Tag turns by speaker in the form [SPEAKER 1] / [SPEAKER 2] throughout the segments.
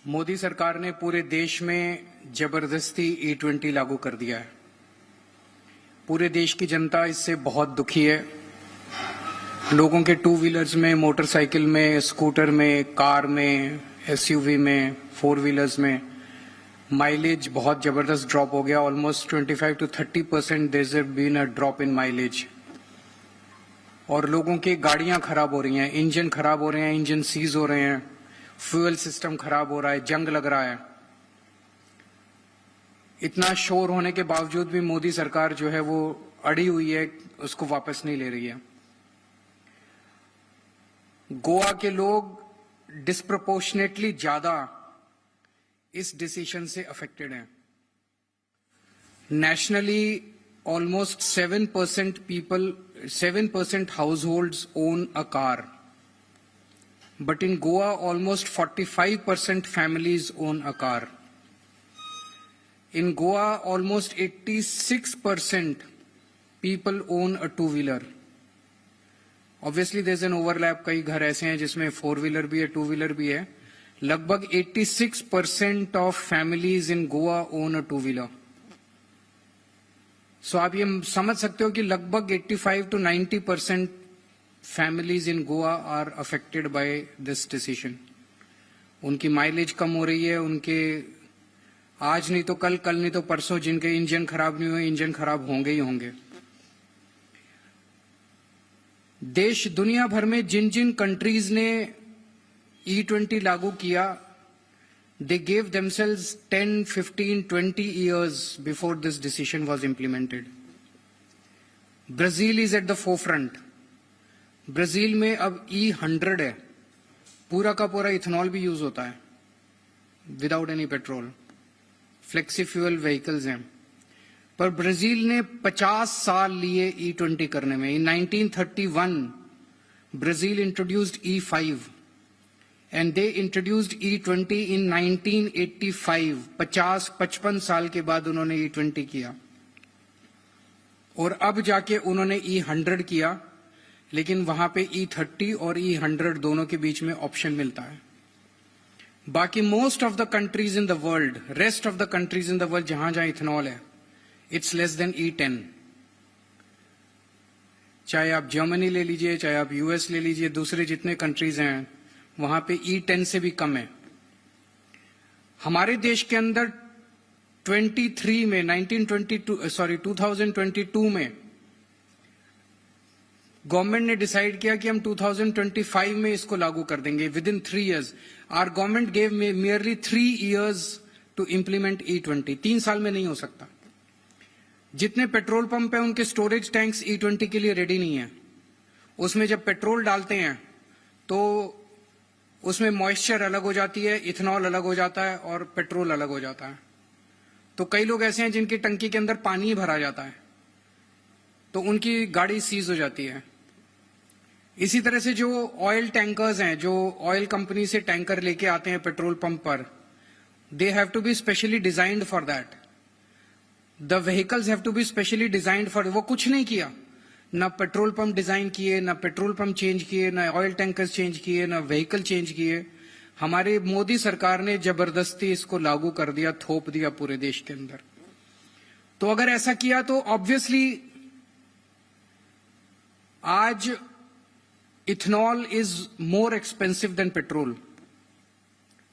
[SPEAKER 1] मोदी सरकार ने पूरे देश में जबरदस्ती E20 लागू कर दिया है। पूरे देश की जनता इससे बहुत दुखी है। लोगों के टू व्हीलर्स में, मोटरसाइकिल में, स्कूटर में, कार में, एसयूवी में, फोर व्हीलर्स में माइलेज बहुत जबरदस्त ड्रॉप हो गया। Almost 25 to 30% there has been a drop in mileage. और लोगों की गाड़ियां खराब हो रही हैं, इंजन खराब हो रहे हैं, इंजन सीज हो रहे हैं, फ्यूल सिस्टम खराब हो रहा है, जंग लग रहा है। इतना शोर होने के बावजूद भी मोदी सरकार जो है वो अड़ी हुई है, उसको वापस नहीं ले रही है। गोवा के लोग डिस्प्रपोर्शनेटली ज्यादा इस डिसीजन से अफेक्टेड हैं। Nationally almost 7% households own a car. But in Goa, almost 45% families own a car. In Goa, almost 86% people own a two-wheeler. Obviously, there's an overlap. कई घर ऐसे हैं जिसमें four-wheeler भी है, two-wheeler भी है. लगभग 86% of families in Goa own a two-wheeler. सो आप ये समझ सकते हो कि लगभग 85 to 90% families in Goa are affected by this decision. उनकी माइलेज कम हो रही है, उनके आज नहीं तो कल, कल नहीं तो परसों जिनके इंजन खराब नहीं हुए, इंजन खराब होंगे ही होंगे। देश दुनिया भर में जिन जिन कंट्रीज ने E20 लागू किया, they gave themselves 10, 15, 20 years before this decision was implemented. Brazil is at the forefront. Brazil में अब E100 है, पूरा का पूरा इथेनॉल भी यूज होता है without any petrol. Flexi fuel vehicles हैं। पर ब्राजील ने 50 साल लिए E20 करने में। In 1931 Brazil introduced E5 and they introduced E20 in 1985. 55 साल के बाद उन्होंने E20 किया और अब जाके उन्होंने E100 किया, लेकिन वहां पे E30 और E100 दोनों के बीच में ऑप्शन मिलता है। बाकी most of the countries in the world, rest of the countries in the world जहां जहां इथेनॉल है, इट्स लेस देन E10। चाहे आप जर्मनी ले लीजिए, चाहे आप यूएस ले लीजिए, दूसरे जितने कंट्रीज हैं वहां पे E10 से भी कम है। हमारे देश के अंदर 2022 में गवर्नमेंट ने डिसाइड किया कि हम 2025 में इसको लागू कर देंगे within 3 years। Our government gave merely 3 years to implement E20। 3 साल में नहीं हो सकता। जितने पेट्रोल पंप है उनके स्टोरेज टैंक्स E20 के लिए रेडी नहीं है। उसमें जब पेट्रोल डालते हैं तो उसमें मॉइस्चर अलग हो जाती है, इथेनॉल अलग हो जाता है और पेट्रोल अलग हो जाता है। तो कई लोग ऐसे हैं जिनकी टंकी के अंदर पानी ही भरा जाता है, तो उनकी गाड़ी सीज हो जाती है। इसी तरह से जो ऑयल टैंकर्स हैं, जो ऑयल कंपनी से टैंकर लेके आते हैं पेट्रोल पंप पर, they have to be specially designed for that. The vehicles have to be specially designed for. वो कुछ नहीं किया, ना पेट्रोल पंप डिजाइन किए, ना पेट्रोल पंप चेंज किए, ना ऑयल टैंकर्स चेंज किए, ना व्हीकल चेंज किए। हमारे मोदी सरकार ने जबरदस्ती इसको लागू कर दिया, थोप दिया पूरे देश के अंदर। तो अगर ऐसा किया तो ऑब्वियसली आज ethanol is more expensive than petrol.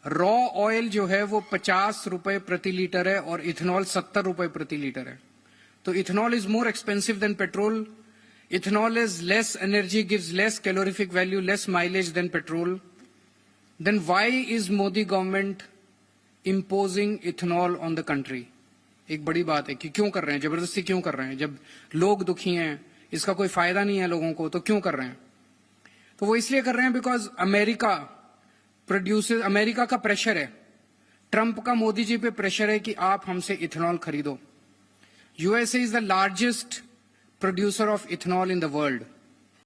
[SPEAKER 1] Raw oil जो है वो 50 रुपए प्रति लीटर है और इथेनॉल 70 रुपए प्रति लीटर है। तो ethanol is more expensive than petrol. Ethanol is less energy, gives less calorific value, less mileage than petrol. Then why is Modi government imposing ethanol on the country? एक बड़ी बात है कि क्यों कर रहे हैं, जबरदस्ती क्यों कर रहे हैं? जब लोग दुखी हैं, इसका कोई फायदा नहीं है लोगों को, तो क्यों कर रहे हैं? तो वो इसलिए कर रहे हैं बिकॉज अमेरिका का प्रेशर है, ट्रंप का मोदी जी पे प्रेशर है कि आप हमसे इथेनॉल खरीदो। USA is the largest producer of ethanol in the world.